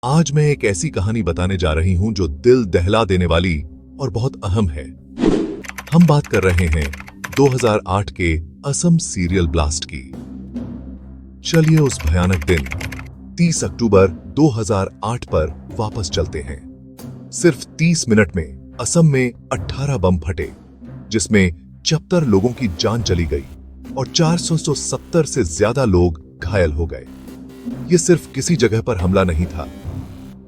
आज मैं एक ऐसी कहानी बताने जा रही हूं जो दिल दहला देने वाली और बहुत अहम है। हम बात कर रहे हैं 2008 के असम सीरियल ब्लास्ट की। चलिए उस भयानक दिन 30 अक्टूबर 2008 पर वापस चलते हैं। सिर्फ 30 मिनट में असम में 18 बम फटे, जिसमें 74 लोगों की जान चली गई और 470 से ज्यादा लोग घायल हो गए। ये सिर्फ किसी जगह पर हमला नहीं था,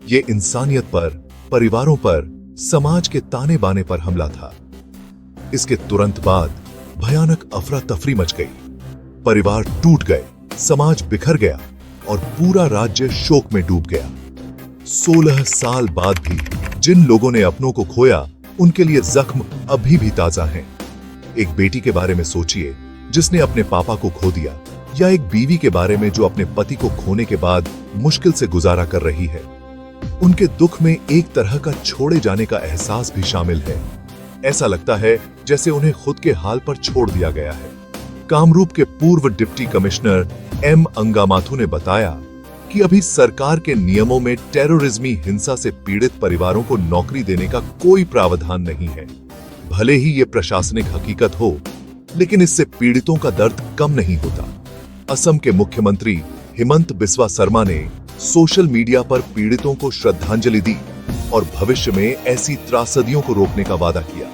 ये इंसानियत पर, परिवारों पर, समाज के ताने बाने पर हमला था। इसके तुरंत बाद भयानक अफरा तफरी मच गई, परिवार टूट गए, समाज बिखर गया और पूरा राज्य शोक में डूब गया। 16 साल बाद भी जिन लोगों ने अपनों को खोया, उनके लिए जख्म अभी भी ताजा हैं। एक बेटी के बारे में सोचिए जिसने अपने पापा को खो दिया, या एक बीवी के बारे में जो अपने पति को खोने के बाद मुश्किल से गुजारा कर रही है। उनके दुख में एक तरह का छोड़े जाने का एहसास भी शामिल है। ऐसा लगता है जैसे उन्हें खुद के हाल पर छोड़ दिया गया है। कामरूप के पूर्व डिप्टी कमिश्नर एम अंगामाथु ने बताया कि अभी सरकार के नियमों में टेररिज्मी हिंसा से पीड़ित परिवारों को नौकरी देने का कोई प्रावधान नहीं है। भले ही ये प्रशासनिक हकीकत हो, लेकिन इससे पीड़ितों का दर्द कम नहीं होता। असम के मुख्यमंत्री हिमंत बिस्वा शर्मा ने सोशल मीडिया पर पीड़ितों को श्रद्धांजलि दी और भविष्य में ऐसी त्रासदियों को रोकने का वादा किया।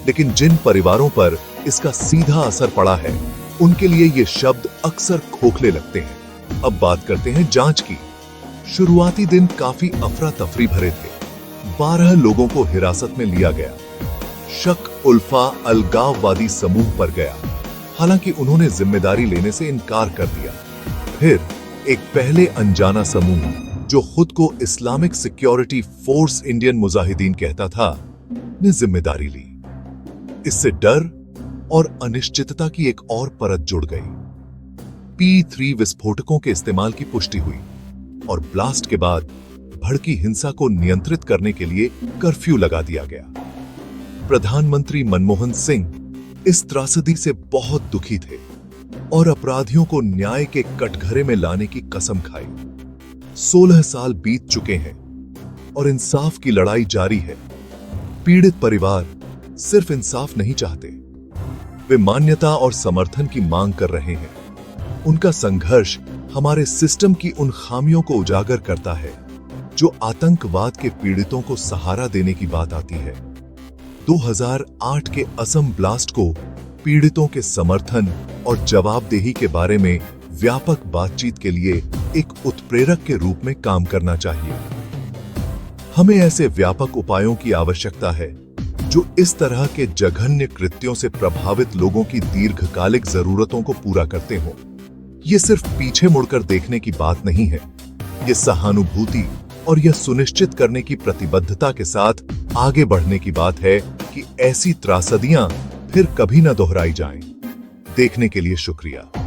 लेकिन जिन परिवारों पर इसका सीधा असर पड़ा है, उनके लिए ये शब्द अक्सर खोखले लगते हैं। अब बात करते हैं जांच की। शुरुआती दिन काफी अफरा तफरी भरे थे। 12 लोगों को हिरासत में लिया गया। शक उल्फा अलगाववादी समूह पर गया, हालांकि उन्होंने जिम्मेदारी लेने से इनकार कर दिया। फिर एक पहले अनजाना समूह जो खुद को Islamic security force Indian Mujahideen कहता था, ने जिम्मेदारी ली। इससे डर और अनिश्चितता की एक और परत जुड़ गई। P3 विस्फोटकों के इस्तेमाल की पुष्टि हुई और ब्लास्ट के बाद भड़की हिंसा को नियंत्रित करने के लिए कर्फ्यू लगा दिया गया। प्रधानमंत्री मनमोहन सिंह इस त्रासदी से बहुत दुखी थे और अपराधियों को न्याय के कटघरे में लाने की कसम खाई। 16 साल बीत चुके हैं और इंसाफ की लड़ाई जारी है। पीड़ित परिवार सिर्फ इंसाफ नहीं चाहते, वे मान्यता और समर्थन की मांग कर रहे हैं। उनका संघर्ष हमारे सिस्टम की उन खामियों को उजागर करता है जो आतंकवाद के पीड़ितों को सहारा देने की बात आती है। 2008 के असम ब्लास्ट को पीड़ितों के समर्थन और जवाबदेही के बारे में व्यापक बातचीत के लिए एक उत्प्रेरक के रूप में काम करना चाहिए। हमें ऐसे व्यापक उपायों की आवश्यकता है जो इस तरह के जघन्य कृत्यों से प्रभावित लोगों की दीर्घकालिक जरूरतों को पूरा करते हों। ये सिर्फ पीछे मुड़कर देखने की बात नहीं है, ये सहानुभूति और यह सुनिश्चित करने की प्रतिबद्धता के साथ आगे बढ़ने की बात है कि ऐसी त्रासदियां फिर कभी न दोहराई जाएं। देखने के लिए शुक्रिया।